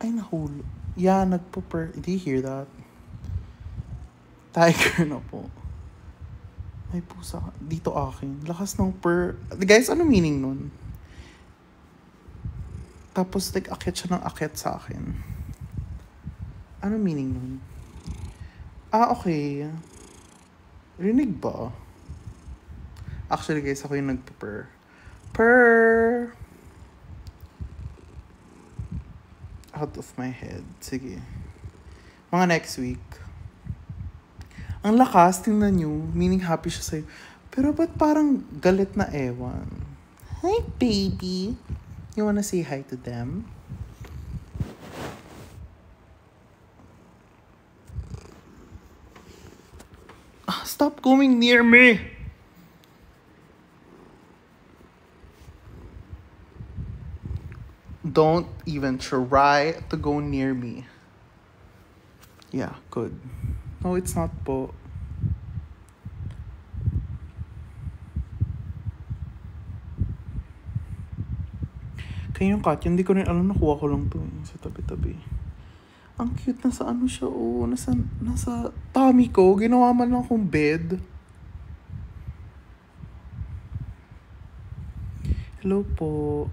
Ay, nahulog. Yeah, nagpo-purr. Did you hear that? Tiger na po. Ay, pusa. Dito akin. Lakas ng purr. Guys, ano meaning nun? Tapos, like, akyat siya ng akyat sa akin. Ano meaning nun? Ah, okay. Rinig ba? Actually, guys, ako yung nagpo-purr. Purr! Out of my head. Sige. Mga next week. Ang lakas, tingnan nyo. Meaning happy siya sa'yo. Pero ba't parang galit na ewan? Hi, baby. You wanna say hi to them? Stop going near me! Don't even try to go near me. Yeah, good. No, it's not po. Kaya yung cat, hindi ko rin alam, nakuha ko lang to sa tabi-tabi. Ang cute, nasa ano siya, oh. Nasa tummy ko. Ginawa man lang akong bed. Hello po.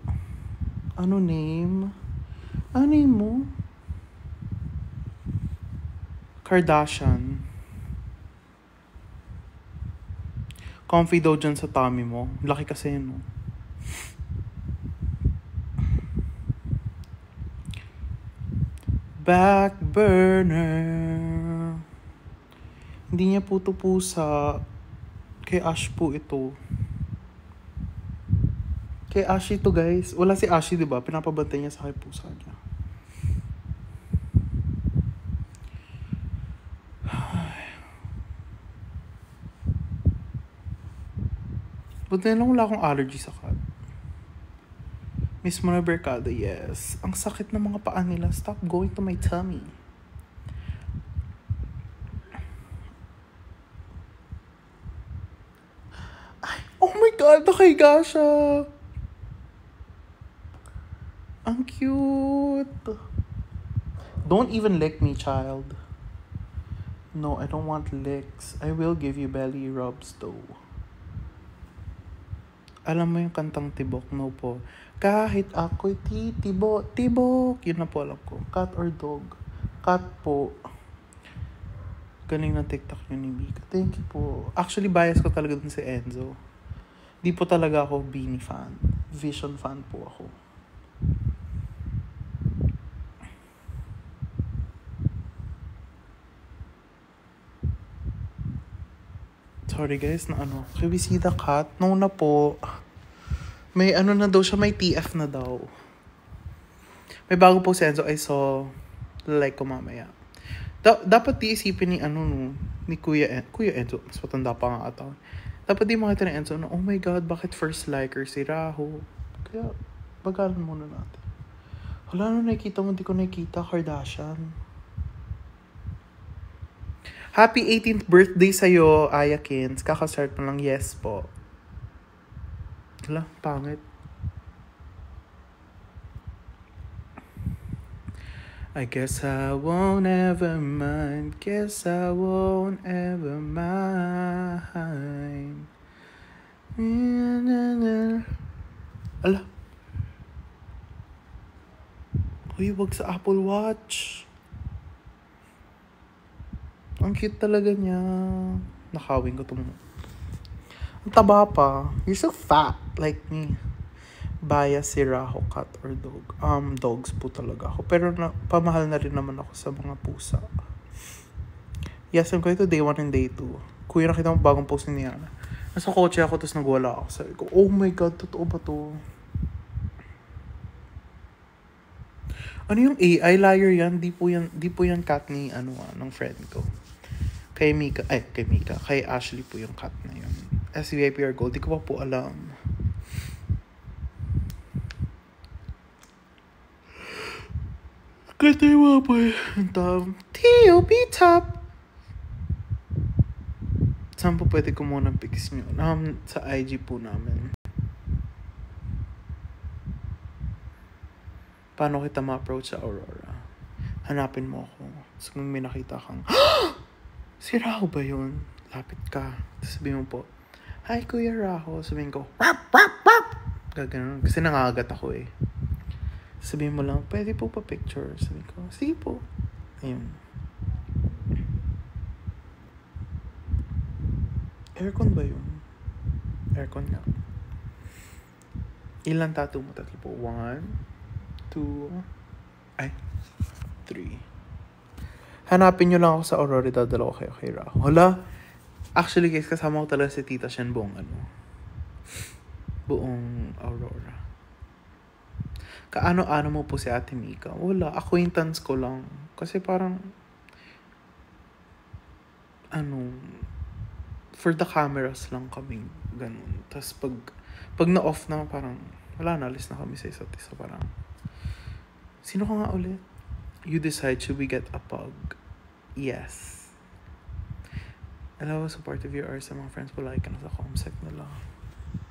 Ano name? Ano name mo? Kardashian. Comfy daw dyan sa tummy mo. Laki kasi yun, no? Back burner. Hindi niya puto pusa. Kay Ash po ito. Kay Ash ito, guys. Wala si Ash, di ba? Pinapabantay niya sa kay pusa niya. Buti na lang wala akong allergy sa cat. Miss Mona Mercado, yes. Ang sakit ng mga paa nila. Stop going to my tummy. Ay, oh my God, nakahiga siya. Ang cute. Don't even lick me, child. No, I don't want licks. I will give you belly rubs, though. Alam mo yung kantang Tibok? No po. Kahit ako'y titibok. Yun na po alam ko. Cat or dog? Cat po. Galing na TikTok yun ni Mika. Thank you po. Actually, bias ko talaga dun si Enzo. Di po talaga ako Beanie fan. Vision fan po ako. Sorry guys, na ano. Can we see the cat? No na po. May ano na daw siya, may TF na daw. May bago po si Enzo. I saw, like ko mamaya. Dapat iisipin ni ano no, ni Kuya Enzo. Mas matanda pa nga ata. Dapat di makita ni Enzo na, oh my God, bakit first liker si Raho? Kaya, bagalan muna natin. Wala na nakikita mo, di ko nakikita, Kardashian. Happy 18th birthday sa'yo, Ayakins. Kakastart mo lang, yes po. Wala, pangit. I guess I won't ever mind. Guess I won't ever mind. Ala. Uy, wag sa Apple Watch. Ang cute talaga niya. Nakawin ko itong... Ang taba pa. You're so fat, like me. Bias si Raho, cat or dog. Dogs po talaga ako. Pero pamahal na rin naman ako sa mga pusa. Yes, I'm going to day 1 and day 2. Kuya, nakita mo bagong post ni Yana. Nasa kotse ako, tapos nagwala ako. Sabi ko, oh my God, totoo ba to? Ano yung AI? Liar yan? Di po yan cat ni, ng friend ko. Kay Ashley po yung cat na yun. SVIP or Gold, di ko pa po alam. Kaya mo po yung T.O.P. top. Saan po pwede ko muna pics nyo? Sa IG po namin. Paano kita ma-approach sa Aurora? Hanapin mo ako. Tapos kung may nakita kang, si Raho ba yun? Lapit ka. Tapos sabihin mo po, hi Kuya Raho. Sabihin ko, rap, rap, rap. Gaganon. Kasi nangagat ako eh. Sabihin mo lang, pwede po pa picture. Sabihin ko, sige po. Ayun. Aircon ba yun? Aircon nga. Ilan tattoo mo? 3 po. 1, 2, 3. Hanapin nyo lang ako sa Aurora. Dadala ko kayo kay Raho. Hala. Actually guys, kasama ko talaga si Tita Shen buong Aurora. Kaano-ano mo po si Ate Mika? Wala. Acquaintance ko lang. Kasi parang for the cameras lang kami ganun. Tapos pag na-off na parang wala na, alis na kami sa isa't isa. Parang sino ka nga ulit? You decide, should we get a pug? Yes. I love how supportive you are sa mga friends ko. Like ka na sa comsec nila.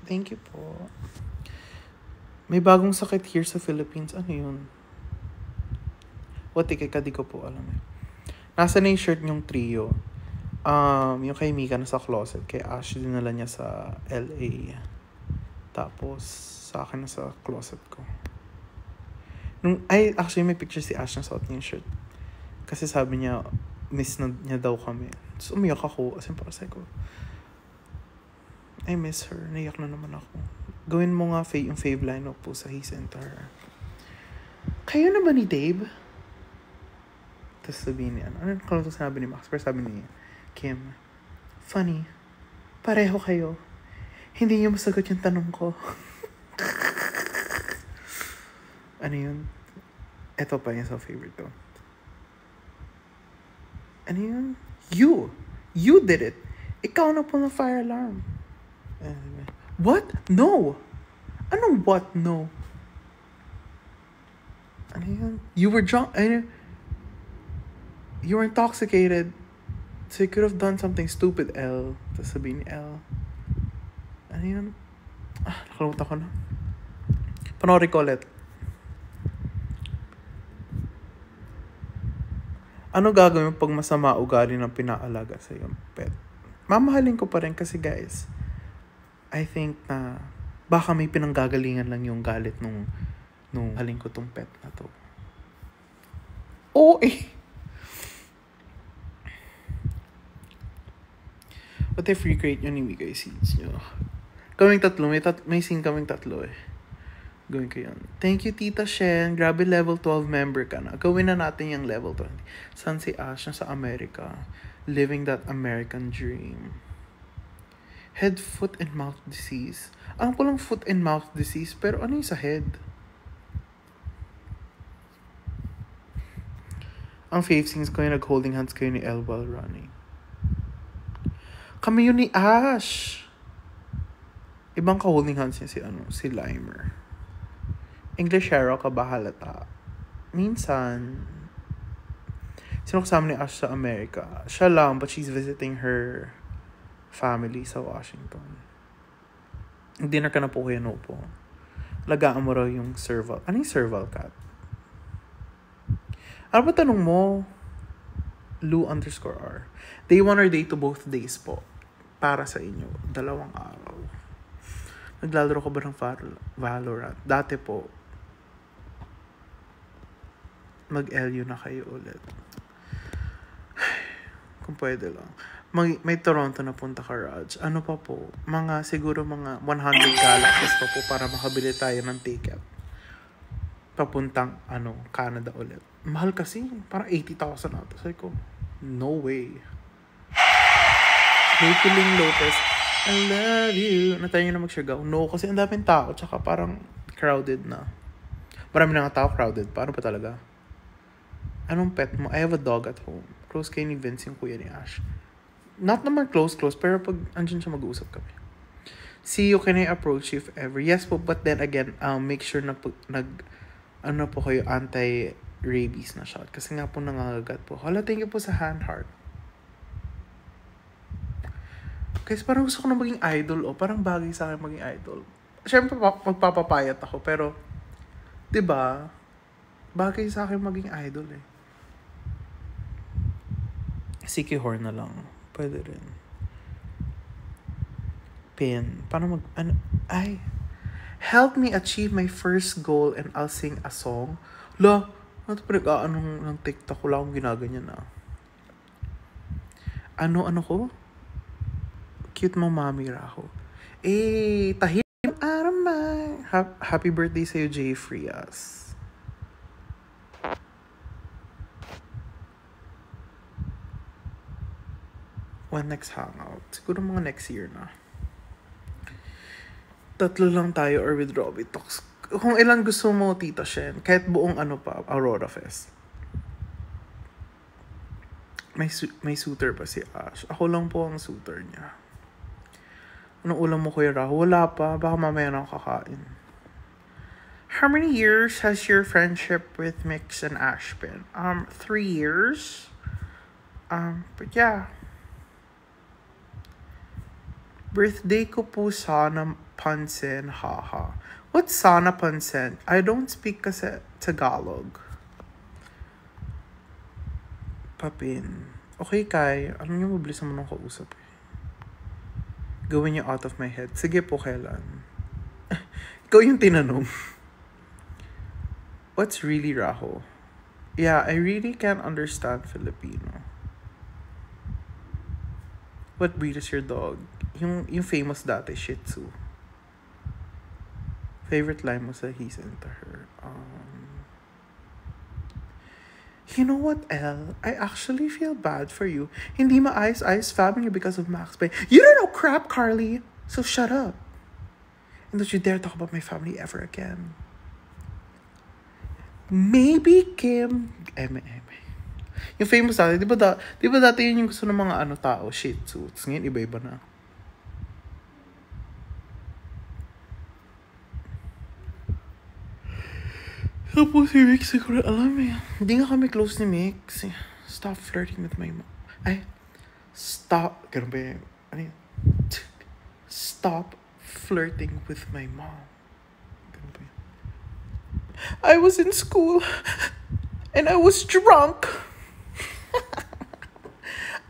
Thank you po. May bagong sakit here sa Philippines. Ano yun? Di ko po alam eh. Nasa na yung shirt niyong trio. Yung kay Mika nasa closet. Kay Ash, dinala niya sa LA. Tapos, sa akin nasa closet ko. Actually, may picture si Ash na suot niya yung shirt. Kasi sabi niya, miss na niya daw kami. So, umiyak ako. As in, para sa ko, I miss her. Naiyak na naman ako. Gawin mo nga yung fave line po sa He Sent Her. Kayo na ba ni Dave? Tapos sabihin niya, ano ito sabi ni Max? Pero sabi ni Kim, funny, pareho kayo. Hindi niyo masagot yung tanong ko. Ano yun? Ito pa yung sa favorite ko. Ano yun? You did it. Ikaw na po na fire alarm. What? No. Anong what? No. Ano yun? You were drunk. You were intoxicated. So you could have done something stupid, L. Tapos sabihin ni L. Ano yun? Nakalimutan ko na. Panoorin ko ulit. Ano gagawin pag masama ugali ng pinaalaga sa iyong pet? Mamahalin ko pa rin kasi guys, I think na baka may pinanggagalingan lang yung galit nung halin ko tong pet na to. Oo eh. What if recreate yun ni Mika yung scenes nyo? Kaming tatlo, may scene kaming tatlo eh. Gawin ko yun. Thank you, Tita Shen. Grabe, level 12 member ka na. Gawin na natin yung level 20. San si Ash na sa America? Living that American dream. Head, foot, and mouth disease. Alam ko lang foot and mouth disease, pero ano yung sa head? Ang fave scenes ko yung nag-holding hands kayo ni Elle while running. Kami yun ni Ash. Ibang ka-holding hands niya si Limer. English hero ka ba halata? Minsan. Sino kasama ni Ash sa America? Siya lang, but she's visiting her family sa Washington. Dinner ka na po kuya no po. Lagaan mo raw yung serval. Ano yung serval cat? Ano ba tanong mo? Lou_R. Day 1 or day 2, both days po. Para sa inyo. 2 araw. Naglalaro ka ba ng Valorant? Dati po. Mag-LU na kayo ulit. Kung pwede lang. May Toronto na punta ka, Raj. Ano pa po? Siguro mga 100 galaxies pa po para makabili tayo ng ticket. Papuntang, Canada ulit. Mahal kasi. Parang 80,000 ata. Sabi ko, no way. Making Lopez, I love you. Natayo nyo na mag-sigaw. No, kasi ang daming tao. Tsaka parang crowded na. Marami na nga tao, crowded. Paano pa talaga? Anong pet mo? I have a dog at home. Close kay ni Vince yung kuya ni Ash. Not naman close, pero pag andyan siya mag-uusap kami. See you, can I approach you if ever? Yes po, but then again, make sure na po kayo anti-rabies na shot. Kasi nga po nangangagat po. Hala, thank you po sa hand heart. Guys, parang gusto ko na maging idol. Parang bagay sa akin maging idol. Siyempre, magpapapayat ako. Pero, 'di ba? Bagay sa akin maging idol eh. Sikihor na lang. Pwede rin. Pin. Paano ay. Help me achieve my first goal and I'll sing a song. La, ano pinag-aanong ng TikTok? Wala akong ginaganyan na. Ano ko? Cute mo, mami, Raho. Tahim aramay. Happy birthday sa'yo, Jay Frias. When next hangout? Siguro mga next year na. 3 lang tayo or with Robbie Talks. Kung ilan gusto mo, Tita Shen. Kahit buong Aurora Fest. May suitor pa si Ash. Ako lang po ang suitor niya. Anong ulam mo, Kuya Raho? Wala pa. Baka mamaya na ako kakain. How many years has your friendship with Mix and Ash been? 3 years. But yeah. Birthday ko po sana pansin, haha. What's sana pansin? I don't speak kasi Tagalog. Papin. Okay, Kai. Alam niyo, mabilis naman akong kausap eh. Gawin niyo out of my head. Sige po, kailan? Ikaw yung tinanong. What's really Raho? Yeah, I really can't understand Filipino. What breed is your dog? Yung famous dati, Shih Tzu. Favorite line mo sa He's Into Her? You know what, Elle? I actually feel bad for you. Hindi maayos-ayos family because of Max Bay. You don't know crap, Carly! So shut up. And don't you dare talk about my family ever again. Maybe Kim... Yung famous dati, di ba dati yun yung gusto ng mga tao, Shih Tzu. Tapos ngayon, iba-iba na. Tapos si Mix, siguro alam eh. Hindi nga kami close ni Mix. Stop flirting with my mom. Ganun ba yun? Ano yun? Stop flirting with my mom. Ganun ba yun? I was in school and I was drunk.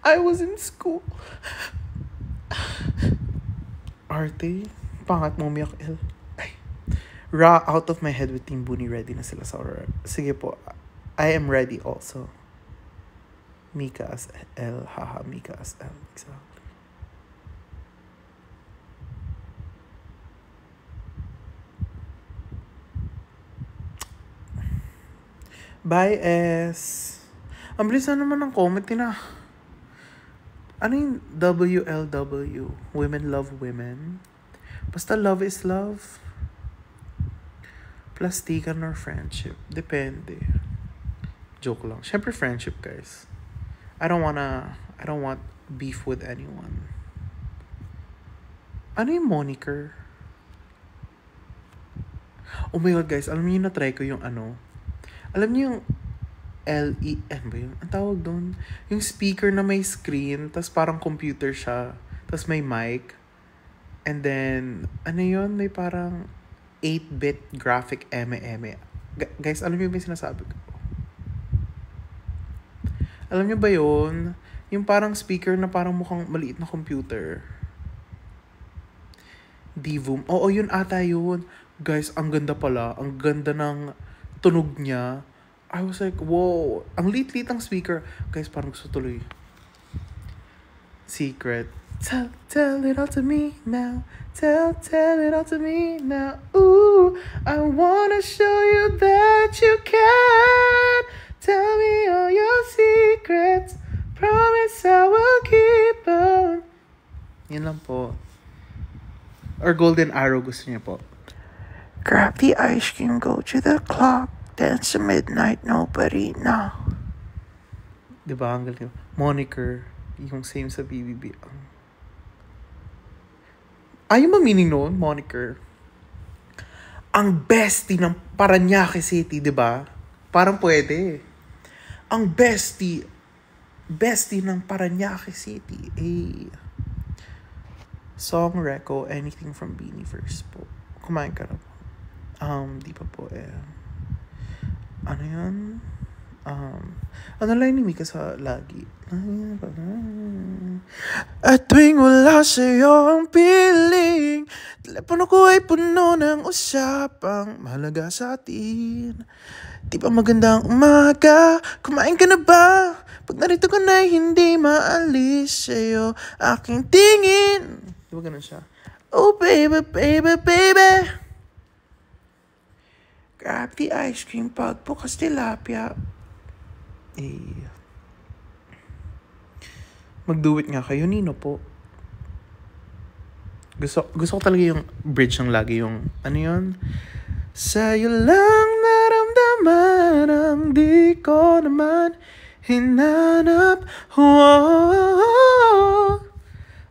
I was in school. Arte, pangat mo umiyak, El. Out of my head with Team Boonie. Ready na sila sa Aurora. Sige po. I am ready also. Mika as L. Haha, Mika as L. Exactly. Bye, S. Ang bilis na naman ng comment na. Ano yung WLW? Women love women? Basta love is love. Plastikan or friendship. Depende. Joke lang. Syempre friendship, guys. I don't want beef with anyone. Ano yung moniker? Oh my God, guys. Alam niyo, na-try ko yung Alam niyo yung LEN ba yun? Ang tawag doon? Yung speaker na may screen, tas parang computer siya, tas may mic. And then, may parang 8-bit graphic eme. Guys, alam niyo ba yung sinasabi ko? Alam niyo ba yun? Yung parang speaker na parang mukhang maliit na computer. Divoom. Oo, yun ata yun. Guys, ang ganda pala. Ang ganda ng tunog niya. I was like, whoa. Ang liit-liit ang speaker. Guys, parang gusto tuloy. Secret. Tell it all to me now. Tell it all to me now. Ooh, I wanna show you that you can. Tell me all your secrets. Promise I will keep on. Yun lang po. Or Golden Arrow gusto niya po. Grab the ice cream, go to the clock. Dance to midnight, nobody now. Diba, ang galing. Moniker. Yung same sa BBB. Ayaw ma-meaning noon, moniker. Ang bestie ng Parañaque City, di ba? Parang pwede. Ang bestie ng Parañaque City. Song reco, anything from Beanie First po. Kumain ka na po. Di pa po eh. Ano yan? Ano lang ni Mika sa lagi? At tuwing wala sa'yo ang piling, telepono ko ay puno ng usapang mahalaga sa atin. Di ba magandang umaga? Kumain ka na ba? Pag narito ko na'y hindi maalis sa'yo aking tingin. Di ba ganun siya? Oh baby, baby, baby, grab the ice cream, pagbukas tilapia. Mag-do it nga kayo, Nino po. Gusto ko talaga yung bridge ng lagi yung, ano yun? Sa'yo lang naramdaman ang di ko naman hinanap.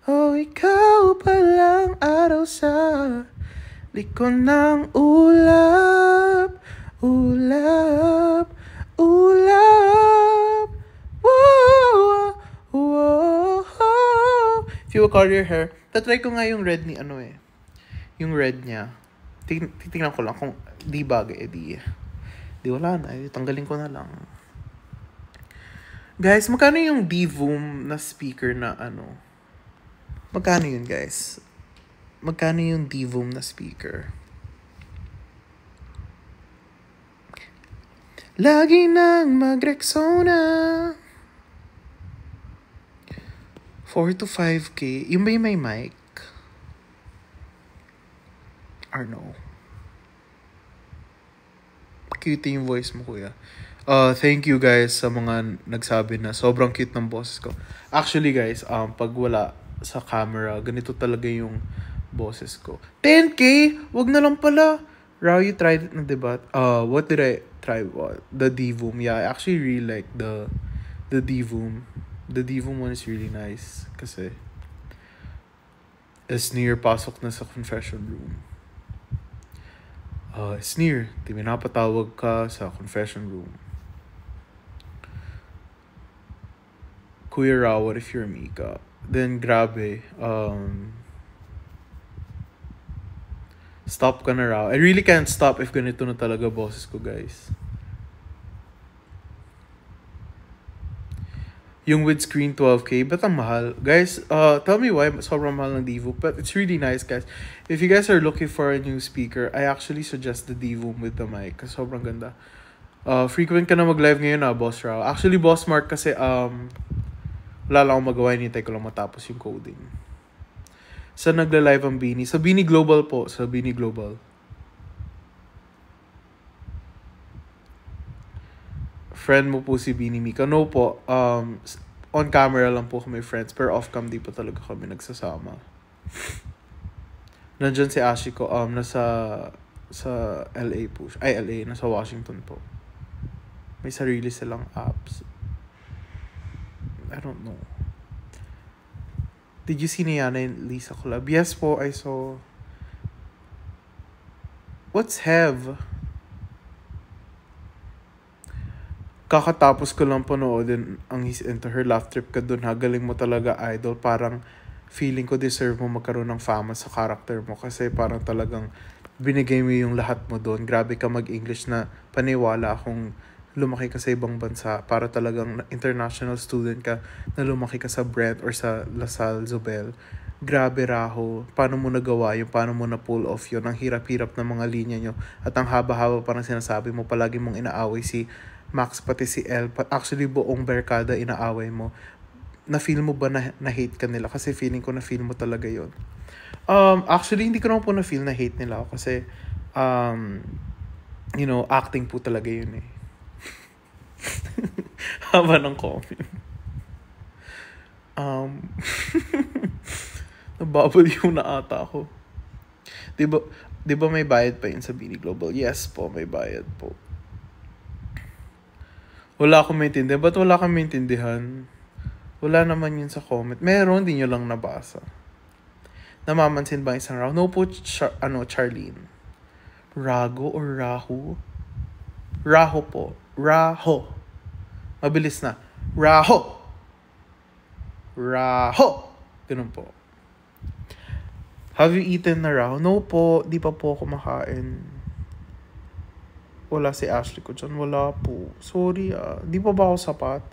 Oh, ikaw palang araw sa likod ng ulap. Ulap. Ulap. Whoa. Whoa. If you will color your hair, tatry ko nga yung red ni ano eh. Yung red niya. Titingnan ko lang kung di bagay, di wala na, tanggalin ko na lang. Guys, magkano yung D-Voom na speaker na ano? Magkano yun, guys? Magkano yung D-Voom na speaker? Lagi nang mag-Rexona. 4 to 5K. Yung ba yung may mic? Or no? Cute yung voice mo, kuya. Thank you guys sa mga nagsabi na sobrang cute ng boses ko. Actually guys, pag wala sa camera, ganito talaga yung boses ko. 10K? Wag na lang pala. Rao, you tried it na, diba? What did I try? What? The D-Voom. Yeah, I actually really like the D-Voom. The D-Voom one is really nice. Kasi Sneer pasok na sa confession room. Sneer, di ba napatawag ka sa confession room? Kuya Rao, what if you're Mika? Then, grabe. Stop ka na, Rao. I really can't stop if ganito na talaga boses ko, guys. Yung with screen 12K, ba't ang mahal? Guys, tell me why sobrang mahal ng D-Voom. But it's really nice, guys. If you guys are looking for a new speaker, I actually suggest the D-Voom with the mic. Kasi sobrang ganda. Frequent ka na mag-live ngayon na, Boss Rao. Actually, Boss Mark, kasi wala lang akong magawa. Hinintay ko lang matapos yung coding. Saan nagla-live ang Bini? Sa Bini Global po. Sa Bini Global. Friend mo po si Bini Mika? No po. On camera lang po kami friends. Pero off-cam di pa talaga kami nagsasama. Nandyan si Ashiko. Nasa LA po. Ay, LA. Nasa Washington po. May sarili silang apps. I don't know. Did you see Niana and Lisa collab? Yes po, I saw. What's Hev? Kakatapos ko lang panoodin ang He's Into Her. Laugh trip ka dun ha. Galing mo talaga, idol. Parang feeling ko deserve mo magkaroon ng fama sa character mo. Kasi parang talagang binigay mo yung lahat mo doon. Grabe ka mag-English na paniwala akong lumaki ka sa ibang bansa para talagang international student ka na lumaki ka sa Brent or sa LaSalle Zobel. Grabe, Raho. Paano mo nagawa yun? Paano mo na-pull off yun? Ang hirap-hirap ng mga linya nyo. At ang haba-haba parang sinasabi mo, palagi mong inaaway si Max pati si El. Actually, buong barkada inaaway mo. Na-feel mo ba na hate ka nila? Kasi feeling ko na-feel mo talaga yun. Actually, hindi ko naman po na-feel na hate nila ako. Kasi, acting po talaga yun eh. Haba ng comment. Nababaliw na ata ako. Diba may bayad pa yun sa Bini Global? Yes po, may bayad po. Wala akong maintindihan. Ba't wala kang maintindihan? Wala naman yun sa comment. Meron, di nyo lang nabasa. Namamansin ba isang Raho? No po, Charlene. Rago or Rahu? Raho po. Raho. Mabilis na. Raho. Raho. Ganun po. Have you eaten na Raho? No po, di pa po ako makain. Wala si Ashley ko dyan. Wala po. Sorry Di pa ba ako sapat?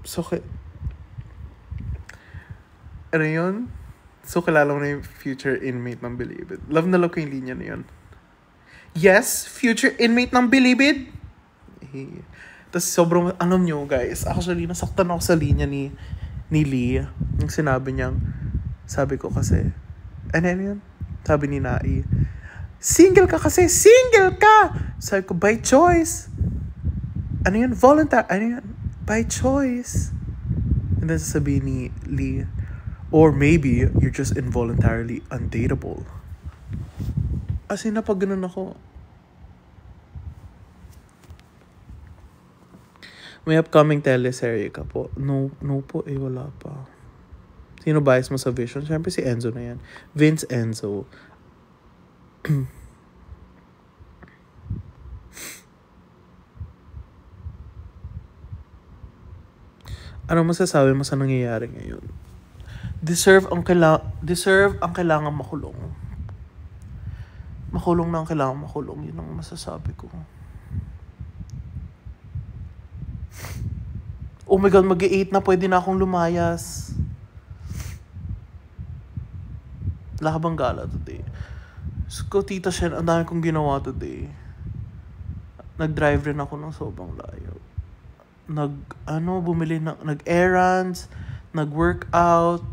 So, ano yun? So, kilala mo na yung future inmate ng Bilibid. Love na love ko yung linya na yun. Yes, future inmate ng Bilibid. Tapos sobrang, alam nyo guys, actually, nasaktan ako sa linya ni Lee. Yung sinabi niyang, sabi ko kasi, ano yun? Sabi ni Nai, single ka kasi, single ka! Sabi ko, by choice. Ano yun? Voluntary. Ano yun? By choice. And then sasabihin ni Lee, or maybe you're just involuntarily undateable. As in, napag ganun ako. May upcoming teleserye ka po. No po wala pa. Sino bias mo sa Vision? Siyempre si Enzo na yan. Vince Enzo. Ano masasabi mo sa nangyayari ngayon? Deserve ang kailangan makulong. Makulong na ang kailangan makulong. Yun ang masasabi ko. Oh my God, mag-8 na. Pwede na akong lumayas. Wala ka bang gala today? So, Tita Shen, ang dami kong ginawa today. Nag-drive rin ako ng sobrang layo. Nag-errands, nag-workout.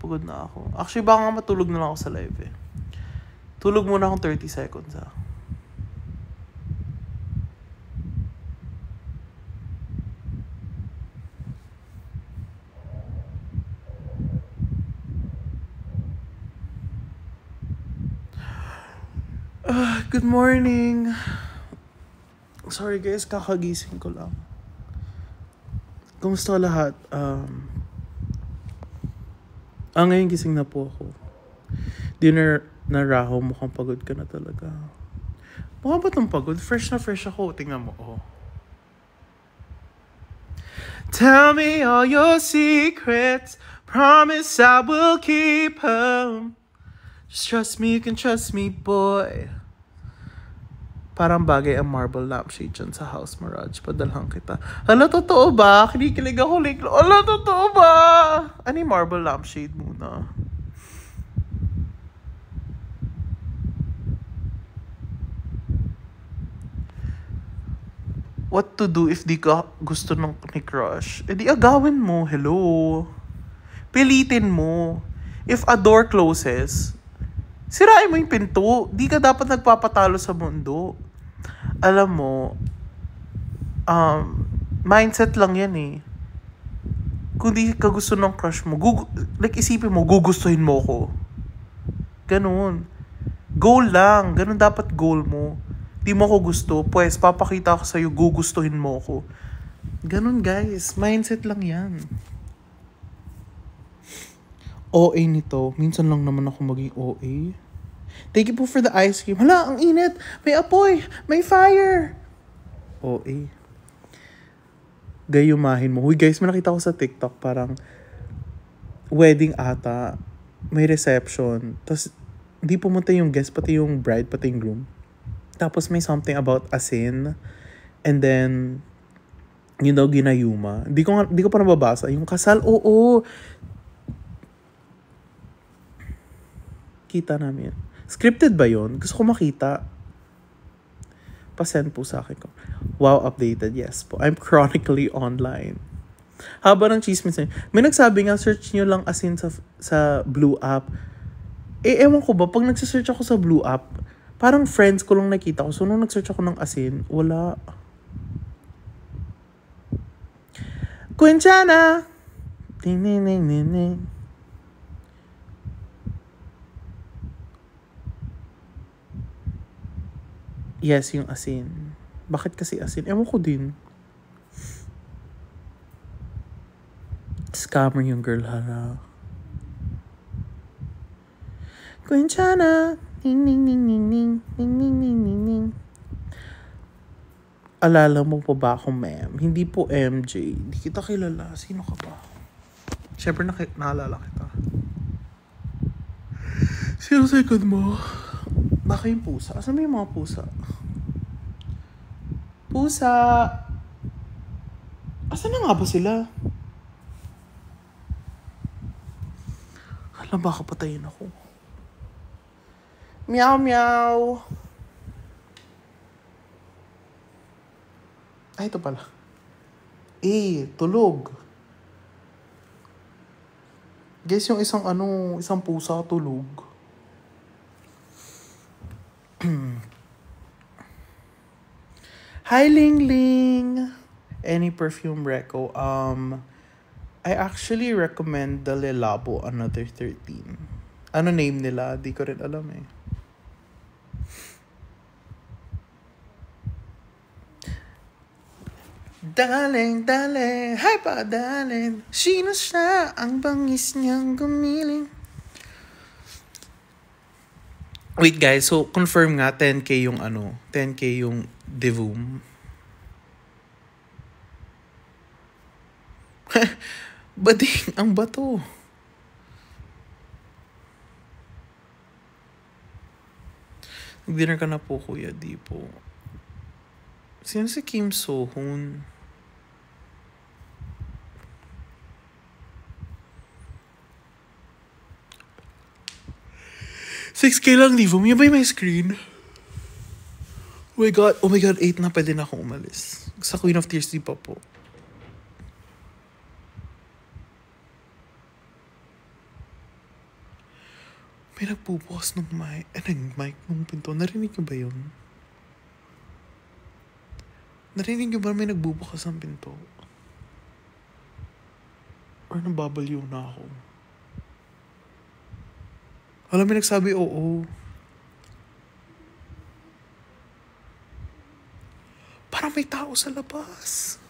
Pagod na ako. Actually, baka nga matulog na lang ako sa live eh. Tulog muna akong 30 seconds Good morning. Sorry guys, kakagising ko lang. Kumusta lahat? Ngayon gising na po ako. Dinner na raho, mukhang pagod ka na talaga. Mukha ba itong pagod? Fresh na fresh ako. Tingnan mo, oh. Tell me all your secrets. Promise I will keep them. Just trust me, you can trust me, boy. Parang bagay ang marble lampshade dyan sa House Mirage. Padalhan kita. Hala, totoo ba? Kinikilig ako. Hala, totoo ba? Ano yung marble lampshade muna? What to do if di ka gusto ni crush? Eh di agawin mo. Hello? Pilitin mo. If a door closes, sirain mo yung pinto. Di ka dapat nagpapatalo sa mundo. Alam mo, mindset lang yan eh. Kung di ka gusto ng crush mo, isipin mo, gugustuhin mo ko. Ganun. Goal lang. Ganun dapat goal mo. Di mo ko gusto, pues papakita ko sa'yo, gugustuhin mo ko. Ganun guys. Mindset lang yan. OA nito. Minsan lang naman ako maging OA. Thank you po for the ice cream. Hala, ang init. May apoy. May fire. OA. Gayumahin mo. Huy guys, may nakita ko sa TikTok. Parang wedding ata. May reception. Tapos, hindi pumunta yung guest, pati yung bride, pati yung groom. Tapos may something about asin. And then, yun daw ginayuma. Di ko pa nababasa. Yung kasal, oo. Kita namin. Scripted ba yun? Gusto ko makita. Pa-send po sa akin ko. Wow, updated. Yes po. I'm chronically online. Haba ng chismis. May nagsabi nga, search nyo lang asin sa Blue App. Ewan ko ba, pag nagsasearch ako sa Blue App, parang friends ko lang nakita ko. So, nung nag-search ako ng asin, wala. Quinchana! Ding, ding, ding, ding, ding. Yes, yung asin. Bakit kasi asin? Ewan ko din. Scammer yung girl, hala. Quinchana! Ning, ning, ning, ning, ning. Ning, ning, ning, ning, ning. Alala mo po ba ako, ma'am? Hindi po MJ. Hindi kita kilala. Sino ka ba? Siyempre, naalala kita. Sino second mo? Baka yung pusa. Asan ba yung mga pusa? Pusa! Asan na nga ba sila? Hala, baka patayin ako. Meow, meow! Ay, ito pala. Tulog. Guys, yung isang pusa tulog. Hi, Ling Ling! Any perfume reco? I actually recommend the Le Labo Another 13. Ano name nila? Di ko rin alam eh. Darling, darling, hi pa, darling. Sino siya? Ang bangis niyang gumiling. Wait guys, so confirm nga 10K yung 10K yung Divum. Bading, ang bato. Nag-dinner ka na po, Kuya Dipo. Sino si Kim So-hoon? 6K lang, Divum. Yan ba yung may screen? Oh my god, 8 na, pwede na akong umalis. Sa Queen of Tears, di pa po. May nagbubukas ng mic. Mic ng pinto. Narinig niyo ba yun? Narinig niyo ba may nagbubukas ng pinto? Or nababaliw na ako? Alam, may nagsabi oo. Parang may tao sa labas.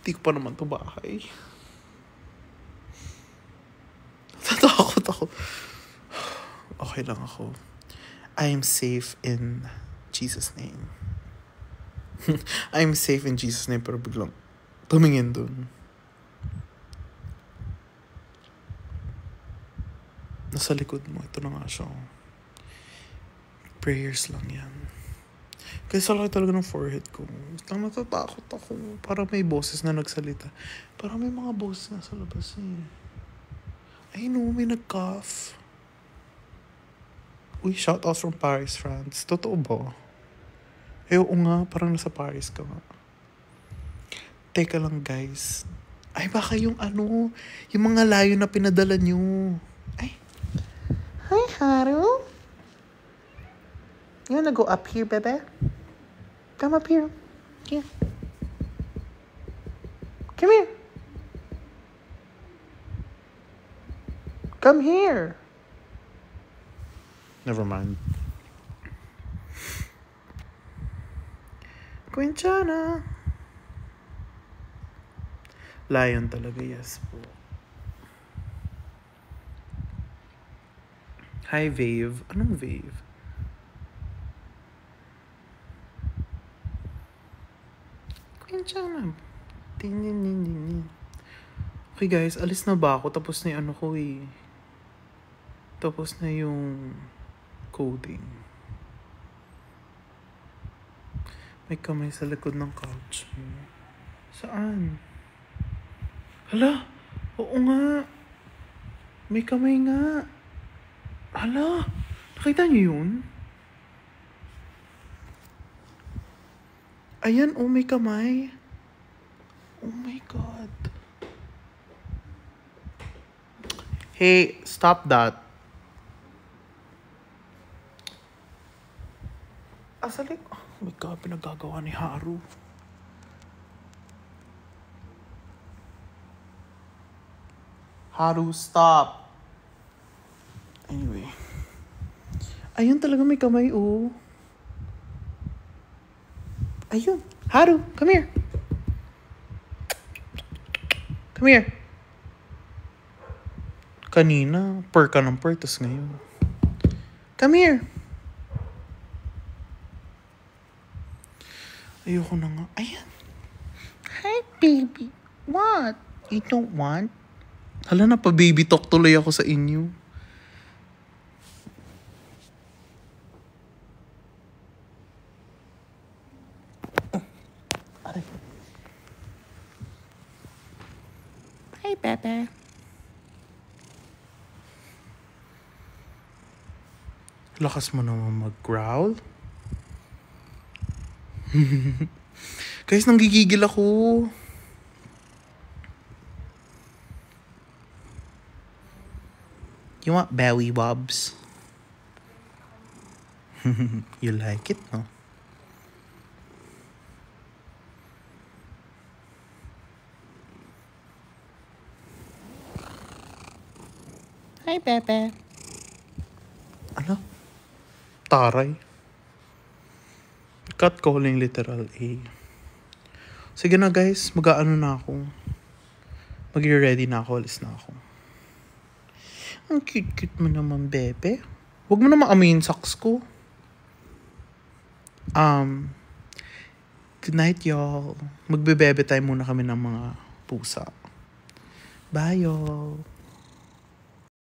Di ko pa naman to bahay. Natakot ako. Okay lang ako. I am safe in Jesus' name. I am safe in Jesus' name, pero biglang tumingin dun. Nasa likod mo. Ito na nga siya. Prayers lang yan. Kasi sa laki talaga ng forehead ko. Lang natatakot ako. Parang may boses na nagsalita. Parang may mga boses na sa labas eh. Ay no, may nag-cough. Uy, shout out from Paris, France. Totoo ba? Eh, oo nga, parang nasa Paris ka nga. Teka lang, guys. Ay, baka yung yung mga layo na pinadala nyo. Ay. Hi, Haru. You wanna go up here, bebe? Come up here. Here. Come here. Come here. Never mind. Quinchana. Lion talaga, yes po. Hi, Vave. Anong Vave? Quinchana. Okay guys, alis na ba ako? Tapos na yung ko eh. Tapos na yung coding. May kamay sa likod ng couch. Saan? Hala! Oo nga! May kamay nga! Hala! Nakita niyo yun? Ayan, oh, may kamay. Oh my God. Hey, stop that. Asalik. Oh my God, pinagagawa ni Haru. Haru, stop. Anyway. Ayun talaga may kamay, oh. Ayun. Haru, come here. Come here. Kanina, per ka ng per, tas ngayon. Come here. Ayoko na nga. Ayan. Hi, baby. What? You don't want? Hala na, pa-baby talk tuloy ako sa inyo. Aray. Hi, Bebe. Lakas mo naman mag-growl. Guys, nanggigigil ako. You want belly bobs? You like it, no? Hi, Bebe. Ano? Taray. Cut calling literal A. Sige na guys, mag-aano na ako. Mag-ready na ako, alis na ako. Ang cute-cute mo naman, Bebe. Huwag mo naman amoyin socks ko. Good night, y'all. Magbe-bebe time muna kami ng mga pusa. Bye, y'all.